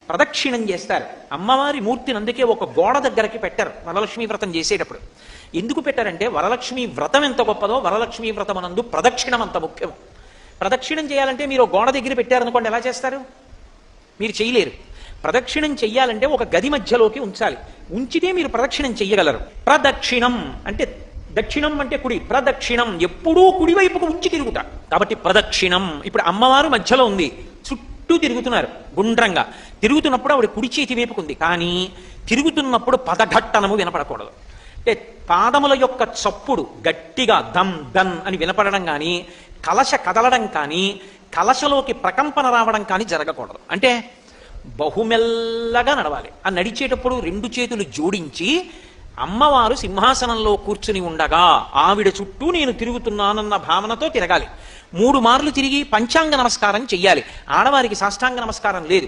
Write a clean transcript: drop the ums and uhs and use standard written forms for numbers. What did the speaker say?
ప్రదక్షిణం చేస్తారు. అమ్మవారి మూర్తిని అందుకే ఒక గోడ దగ్గరకి పెట్టారు వరలక్ష్మీ వ్రతం చేసేటప్పుడు. ఎందుకు పెట్టారంటే వరలక్ష్మీ వ్రతం ఎంత గొప్పదో వరలక్ష్మీ వ్రతం అనందు ప్రదక్షిణం అంత ముఖ్యం. ప్రదక్షిణం చేయాలంటే మీరు గోడ దగ్గర పెట్టారనుకోండి, ఎలా చేస్తారు? మీరు చేయలేరు. ప్రదక్షిణం చెయ్యాలంటే ఒక గది మధ్యలోకి ఉంచాలి. ఉంచితే మీరు ప్రదక్షిణం చెయ్యగలరు. ప్రదక్షిణం అంటే దక్షిణం అంటే కుడి, ప్రదక్షిణం ఎప్పుడూ కుడివైపుకు ఉంచి తిరుగుతా. కాబట్టి ప్రదక్షిణం. ఇప్పుడు అమ్మవారు మధ్యలో ఉంది, చుట్టూ తిరుగుతున్నారు గుండ్రంగా. తిరుగుతున్నప్పుడు ఆవిడ కుడి చేతి వైపుకు ఉంది, కానీ తిరుగుతున్నప్పుడు పదఘట్టనము వినపడకూడదు. అంటే పాదముల యొక్క చప్పుడు గట్టిగా దమ్ దన్ అని వినపడడం కానీ, కలశ కదలడం కానీ, కలశలోకి ప్రకంపన రావడం కానీ జరగకూడదు. అంటే బహుమెల్లగా నడవాలి. ఆ నడిచేటప్పుడు రెండు చేతులు జోడించి అమ్మవారు సింహాసనంలో కూర్చుని ఉండగా ఆవిడ చుట్టూ నేను తిరుగుతున్నానన్న భావనతో తిరగాలి. 3 మార్లు తిరిగి పంచాంగ నమస్కారం చెయ్యాలి. ఆడవారికి సాష్టాంగ నమస్కారం లేదు.